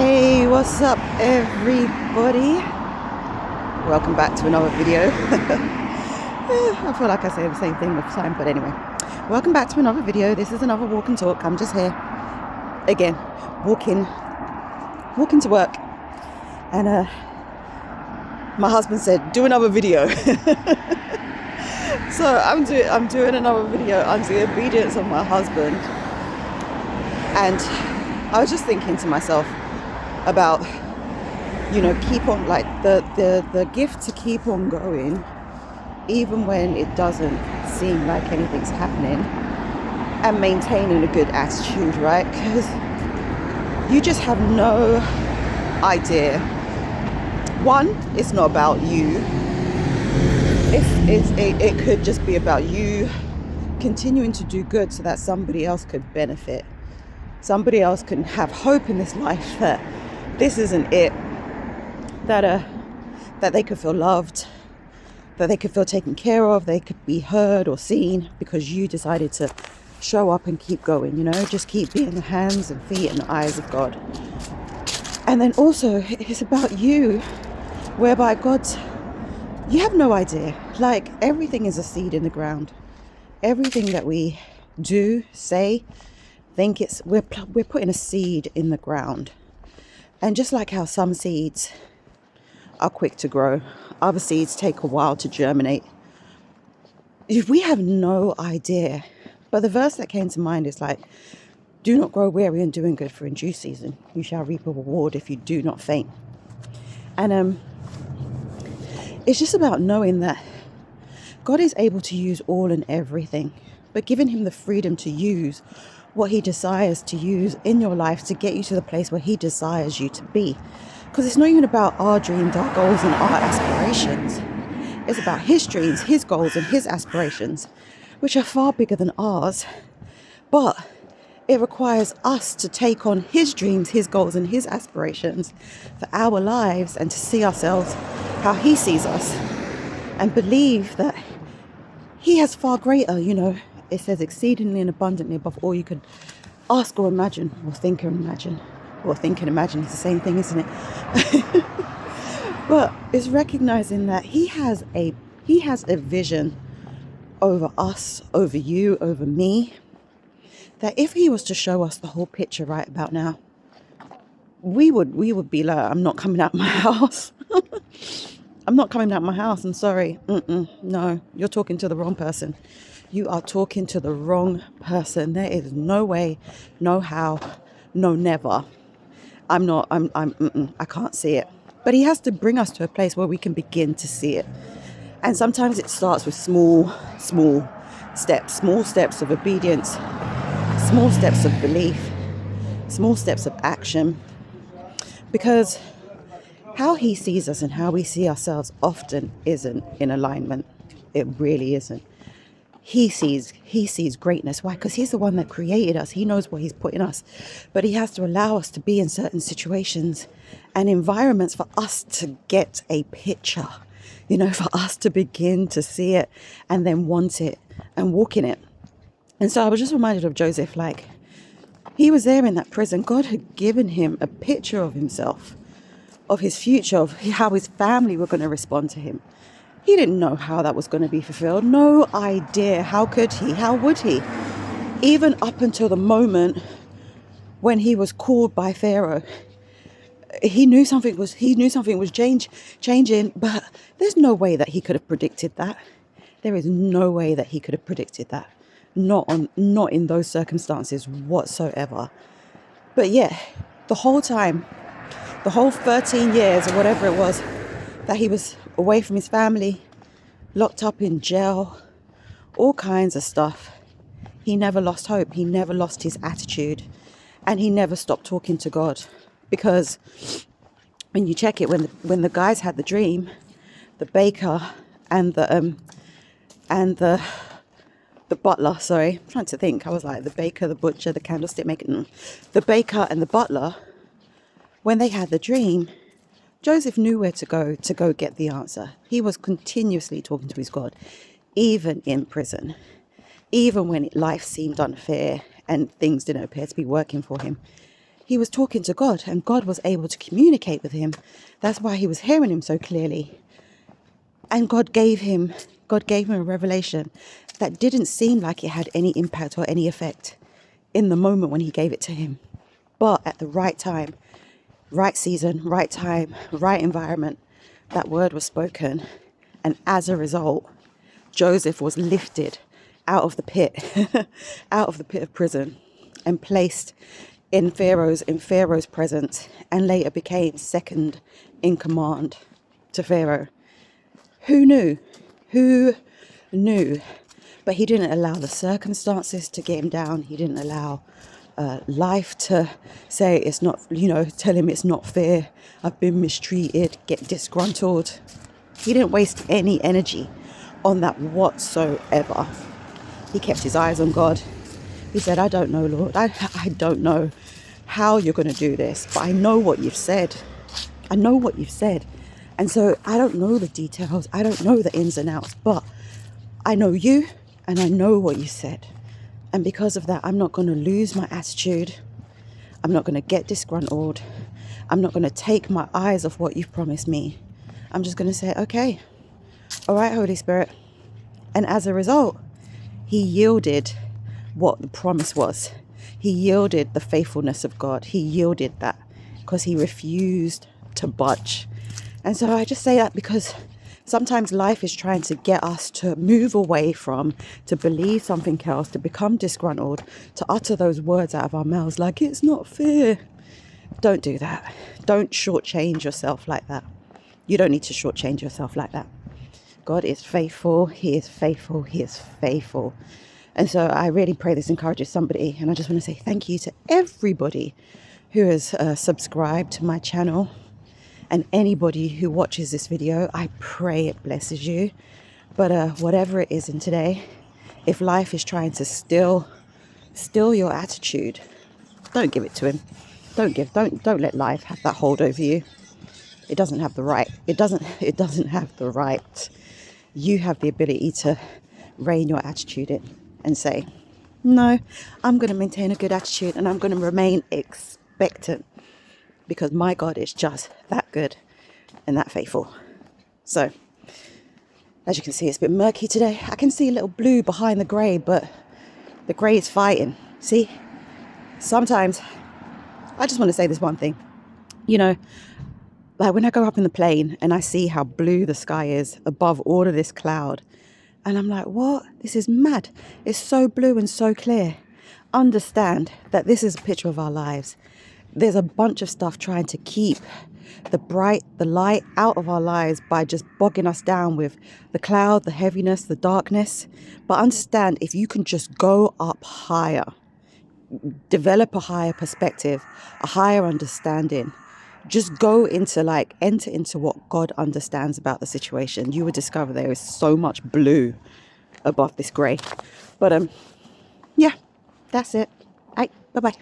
Hey, what's up everybody? Welcome back to another video. I feel like I say the same thing all the time, but anyway. Welcome back to another video. This is another walk and talk. I'm just here again, walking to work. And my husband said, do another video. So I'm doing another video under the obedience of my husband. And I was just thinking to myself about, keep on, like the gift to keep on going, even when it doesn't seem like anything's happening, and maintaining a good attitude, right? Because you just have no idea. One, it's not about you. It could just be about you continuing to do good so that somebody else could benefit. Somebody else can have hope in this life that this isn't it, that they could feel loved, that they could feel taken care of, they could be heard or seen because you decided to show up and keep going, just keep being the hands and feet and the eyes of God. And then also it's about you, whereby you have no idea. Like, everything is a seed in the ground. Everything that we do, say, think, we're putting a seed in the ground. And just like how some seeds are quick to grow, other seeds take a while to germinate. We have no idea. But the verse that came to mind is like, do not grow weary in doing good, for in due season you shall reap a reward if you do not faint. And it's just about knowing that God is able to use all and everything, but giving him the freedom to use what he desires to use in your life to get you to the place where he desires you to be. Because it's not even about our dreams, our goals and our aspirations. It's about his dreams, his goals and his aspirations, which are far bigger than ours. But it requires us to take on his dreams, his goals and his aspirations for our lives, and to see ourselves how he sees us and believe that he has far greater, It says exceedingly and abundantly above all you could ask or imagine, or think or imagine. Or think and imagine is the same thing, isn't it? But it's recognizing that he has a vision over us, over you, over me, that if he was to show us the whole picture right about now, we would be like, I'm not coming out my house. I'm not coming out my house. I'm sorry. No, you're talking to the wrong person. You are talking to the wrong person. There is no way, no how, no never. I can't see it. But he has to bring us to a place where we can begin to see it. And sometimes it starts with small steps of obedience, small steps of belief, small steps of action. Because how he sees us and how we see ourselves often isn't in alignment. It really isn't. He sees greatness. Why? Because he's the one that created us. He knows where he's putting us. But he has to allow us to be in certain situations and environments for us to get a picture, for us to begin to see it and then want it and walk in it. And so I was just reminded of Joseph, like, he was there in that prison. God had given him a picture of himself, of his future, of how his family were going to respond to him. He didn't know how that was going to be fulfilled. No idea. How could he? How would he? Even up until the moment when he was called by Pharaoh, he knew something was changing, but there's no way that he could have predicted that. There is no way that he could have predicted that. Not in those circumstances whatsoever. But yeah, the whole time, the whole 13 years or whatever it was that he was away from his family, locked up in jail, all kinds of stuff, he never lost hope. He never lost his attitude, and he never stopped talking to God. Because when you check it, when the guys had the dream, the baker and the butler, sorry, I'm trying to think. I was like, the baker, the butcher, the candlestick maker, the baker and the butler, when they had the dream, Joseph knew where to go get the answer. He was continuously talking to his God, even in prison, even when life seemed unfair and things didn't appear to be working for him. he was talking to God, and God was able to communicate with him. That's why he was hearing him so clearly. And God gave him a revelation that didn't seem like it had any impact or any effect in the moment when he gave it to him. But at the right time, right season, right time, right environment, that word was spoken. And as a result, Joseph was lifted out of the pit, out of the pit of prison, and placed in Pharaoh's presence, and later became second in command to Pharaoh. Who knew? Who knew? But he didn't allow the circumstances to get him down. He didn't allow life to say it's not, tell him it's not fair. I've been mistreated, get disgruntled. He didn't waste any energy on that whatsoever. He kept his eyes on God. He said, I don't know, Lord. I don't know how you're going to do this, but I know what you've said. I know what you've said. And so I don't know the details. I don't know the ins and outs, but I know you and I know what you said. And because of that, I'm not going to lose my attitude. I'm not going to get disgruntled. I'm not going to take my eyes off what you've promised me. I'm just going to say, okay, all right, Holy Spirit. And as a result, he yielded what the promise was. He yielded the faithfulness of God. He yielded that because he refused to budge. And so I just say that because sometimes life is trying to get us to move away from, to believe something else, to become disgruntled, to utter those words out of our mouths like, it's not fair. Don't do that. Don't shortchange yourself like that. You don't need to shortchange yourself like that. God is faithful. He is faithful. He is faithful. And so I really pray this encourages somebody. And I just want to say thank you to everybody who has subscribed to my channel. And anybody who watches this video, I pray it blesses you. But whatever it is in today, if life is trying to still your attitude, don't give it to him. Don't let life have that hold over you. It doesn't have the right. It doesn't have the right. You have the ability to rein your attitude in and say, no, I'm going to maintain a good attitude and I'm going to remain expectant because my God is just that good and that faithful. So, as you can see, it's a bit murky today. I can see a little blue behind the grey, but the grey is fighting. See, sometimes I just want to say this one thing. Like when I go up in the plane and I see how blue the sky is above all of this cloud, and I'm like, what? This is mad. It's so blue and so clear. Understand that this is a picture of our lives. There's a bunch of stuff trying to keep the light out of our lives by just bogging us down with the cloud, the heaviness, the darkness. But understand, if you can just go up higher, develop a higher perspective, a higher understanding, just go into enter into what God understands about the situation, you will discover there is so much blue above this grey. But yeah, that's it. Bye-bye.